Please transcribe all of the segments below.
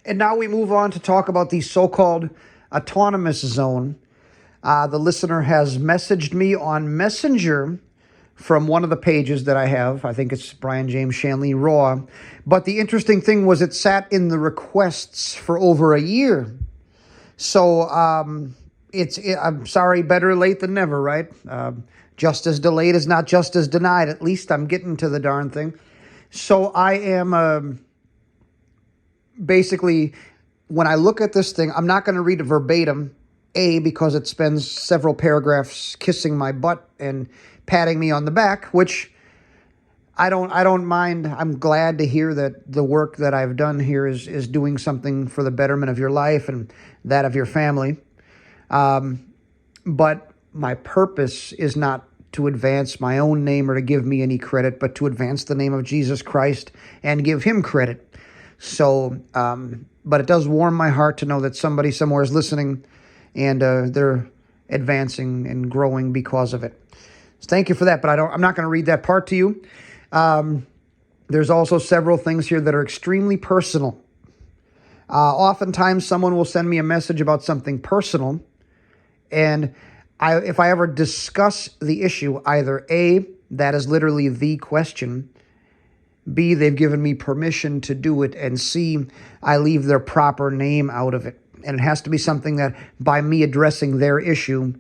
And now we move on to talk about the so-called autonomous zone. The listener has messaged me on Messenger from one of the pages that I have. I think it's Brian James Shanley Raw. But the interesting thing was it sat in the requests for over a year. So I'm sorry, better late than never, right? Justice delayed is not justice denied. At least I'm getting to the darn thing. So I am basically, when I look at this thing, I'm not going to read it verbatim, because it spends several paragraphs kissing my butt and patting me on the back, which I don't mind. I'm glad to hear that the work that I've done here is doing something for the betterment of your life and that of your family. But my purpose is not to advance my own name or to give me any credit, but to advance the name of Jesus Christ and give him credit. So, but it does warm my heart to know that somebody somewhere is listening and they're advancing and growing because of it. So thank you for that, but I'm not going to read that part to you. There's also several things here that are extremely personal. Oftentimes someone will send me a message about something personal, and if I ever discuss the issue, either A, that is literally the question, B, they've given me permission to do it, and C, I leave their proper name out of it. And it has to be something that, by me addressing their issue,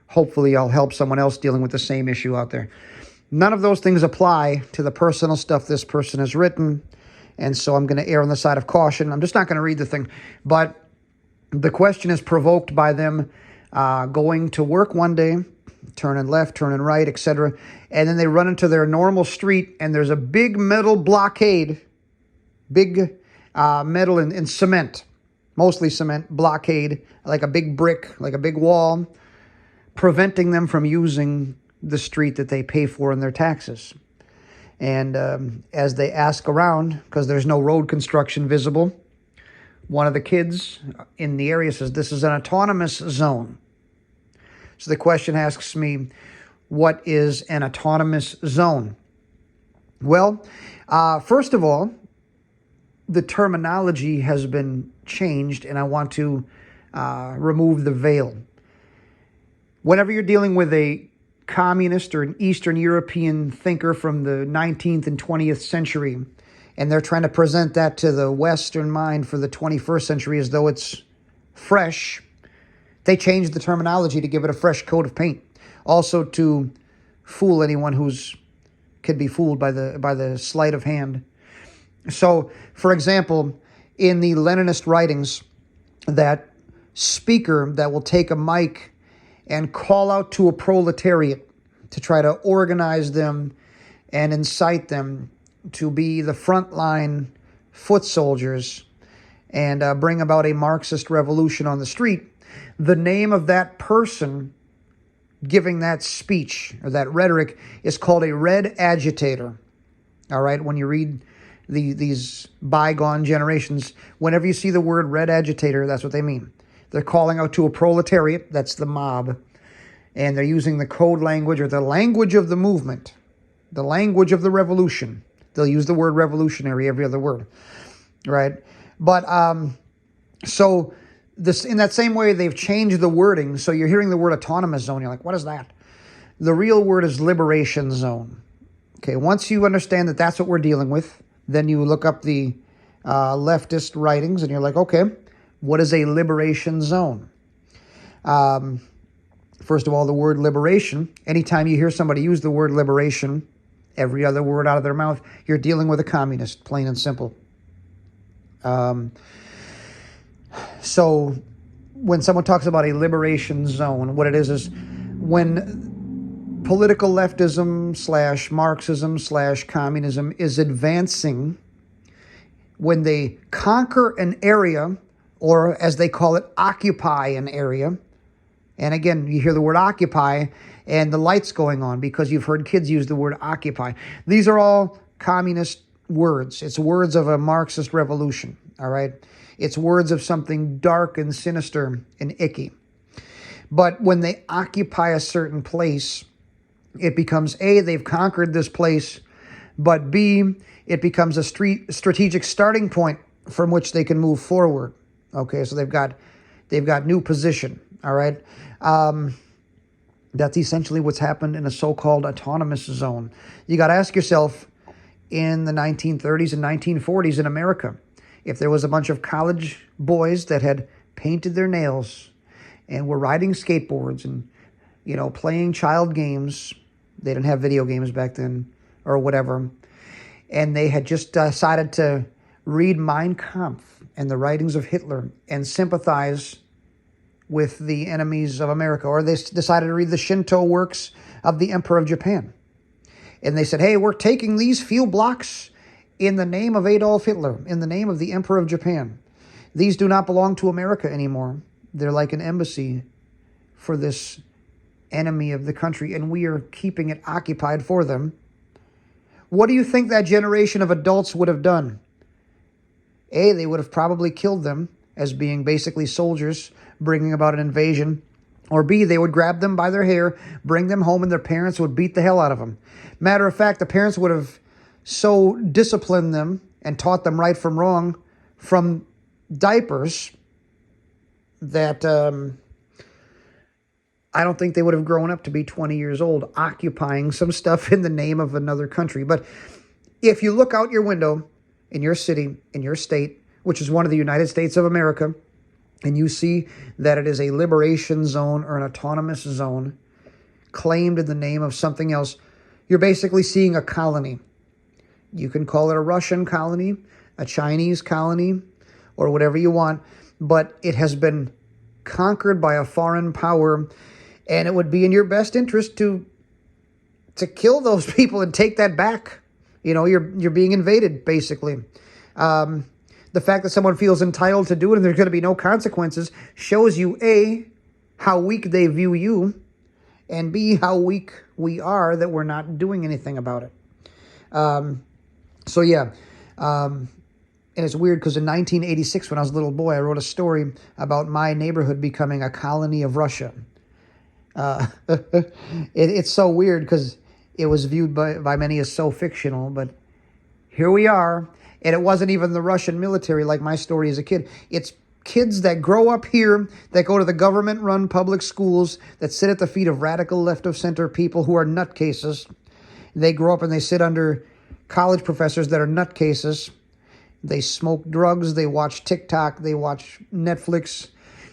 hopefully I'll help someone else dealing with the same issue out there. None of those things apply to the personal stuff this person has written, and so I'm going to err on the side of caution. I'm just not going to read the thing. But the question is provoked by them going to work one day, turning left, turning right, etc., and then they run into their normal street, and there's a big metal blockade, big metal and cement, mostly cement, blockade, like a big brick, like a big wall, preventing them from using the street that they pay for in their taxes. And as they ask around, because there's no road construction visible, one of the kids in the area says, this is an autonomous zone. So the question asks me, what is an autonomous zone? Well, first of all, the terminology has been changed, and I want to remove the veil. Whenever you're dealing with a communist or an Eastern European thinker from the 19th and 20th century, and they're trying to present that to the Western mind for the 21st century as though it's fresh, they changed the terminology to give it a fresh coat of paint. Also to fool anyone could be fooled by the sleight of hand. So, for example, in the Leninist writings, that speaker that will take a mic and call out to a proletariat to try to organize them and incite them to be the frontline foot soldiers and bring about a Marxist revolution on the street. The name of that person giving that speech or that rhetoric is called a red agitator. All right, when you read these bygone generations, whenever you see the word red agitator, that's what they mean. They're calling out to a proletariat, that's the mob, and they're using the code language or the language of the movement, the language of the revolution. They'll use the word revolutionary every other word, right? But so this, in that same way, they've changed the wording. So you're hearing the word autonomous zone. You're like, what is that? The real word is liberation zone. Okay, once you understand that that's what we're dealing with, then you look up the leftist writings and you're like, okay, what is a liberation zone? First of all, the word liberation, anytime you hear somebody use the word liberation, every other word out of their mouth, you're dealing with a communist, plain and simple. So when someone talks about a liberation zone, what it is when political leftism / Marxism / communism is advancing, when they conquer an area, or as they call it, occupy an area. And again, you hear the word occupy and the lights going on because you've heard kids use the word occupy. These are all communist words. It's words of a Marxist revolution, all right? It's words of something dark and sinister and icky. But when they occupy a certain place, it becomes A, they've conquered this place, but B, it becomes a strategic starting point from which they can move forward. Okay, so they've got new position. All right. That's essentially what's happened in a so-called autonomous zone. You got to ask yourself, in the 1930s and 1940s in America, if there was a bunch of college boys that had painted their nails and were riding skateboards and, playing child games. They didn't have video games back then or whatever. And they had just decided to read Mein Kampf and the writings of Hitler and sympathize with the enemies of America. Or they decided to read the Shinto works of the Emperor of Japan. And they said, hey, we're taking these few blocks in the name of Adolf Hitler, in the name of the Emperor of Japan. These do not belong to America anymore. They're like an embassy for this enemy of the country, and we are keeping it occupied for them. What do you think that generation of adults would have done? A, they would have probably killed them as being basically soldiers bringing about an invasion. Or B, they would grab them by their hair, bring them home, and their parents would beat the hell out of them. Matter of fact, the parents would have so disciplined them and taught them right from wrong from diapers that I don't think they would have grown up to be 20 years old occupying some stuff in the name of another country. But if you look out your window in your city, in your state, which is one of the United States of America, and you see that it is a liberation zone or an autonomous zone claimed in the name of something else, you're basically seeing a colony. You can call it a Russian colony, a Chinese colony, or whatever you want, but it has been conquered by a foreign power, and it would be in your best interest to kill those people and take that back. You're being invaded, basically. The fact that someone feels entitled to do it and there's going to be no consequences shows you, A, how weak they view you, and B, how weak we are that we're not doing anything about it. And it's weird because in 1986, when I was a little boy, I wrote a story about my neighborhood becoming a colony of Russia. It's so weird because it was viewed by many as so fictional, but here we are. And it wasn't even the Russian military like my story as a kid. It's kids that grow up here, that go to the government-run public schools, that sit at the feet of radical left-of-center people who are nutcases. They grow up and they sit under college professors that are nutcases. They smoke drugs, they watch TikTok, they watch Netflix.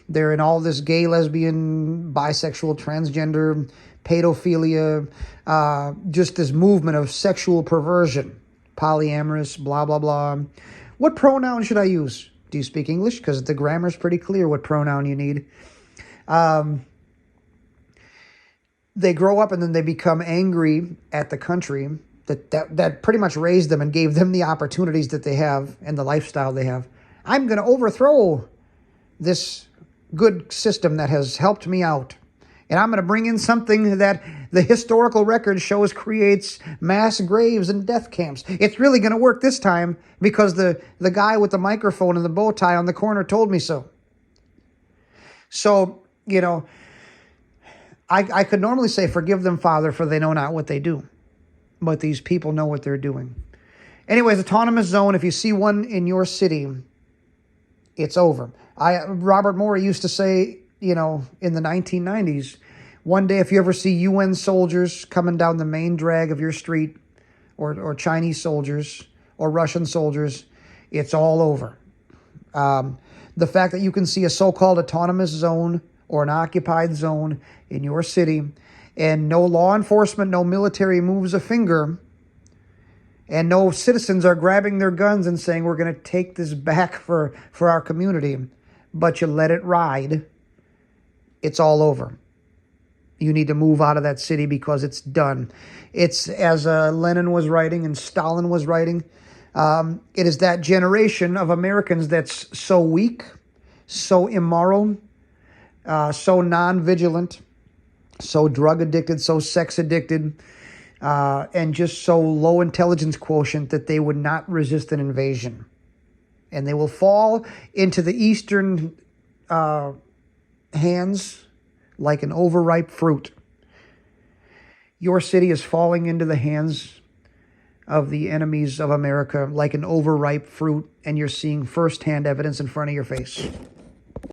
They're in all this gay, lesbian, bisexual, transgender, pedophilia, just this movement of sexual perversion. Polyamorous, blah, blah, blah. What pronoun should I use? Do you speak English? Because the grammar's pretty clear what pronoun you need. They grow up and then they become angry at the country that pretty much raised them and gave them the opportunities that they have and the lifestyle they have. I'm going to overthrow this good system that has helped me out. And I'm going to bring in something that the historical record shows creates mass graves and death camps. It's really going to work this time because the guy with the microphone and the bow tie on the corner told me so. So, I could normally say, forgive them, Father, for they know not what they do. But these people know what they're doing. Anyways, autonomous zone, if you see one in your city, it's over. Robert Morey used to say, in the 1990s, one day if you ever see UN soldiers coming down the main drag of your street, or Chinese soldiers, or Russian soldiers, it's all over. The fact that you can see a so-called autonomous zone or an occupied zone in your city, and no law enforcement, no military moves a finger, and no citizens are grabbing their guns and saying, we're going to take this back for our community, but you let it ride, it's all over. You need to move out of that city because it's done. It's, as Lenin was writing and Stalin was writing, it is that generation of Americans that's so weak, so immoral, so non-vigilant, so drug addicted, so sex addicted, and just so low intelligence quotient that they would not resist an invasion. And they will fall into the Eastern hands like an overripe fruit. Your city is falling into the hands of the enemies of America like an overripe fruit, and you're seeing firsthand evidence in front of your face.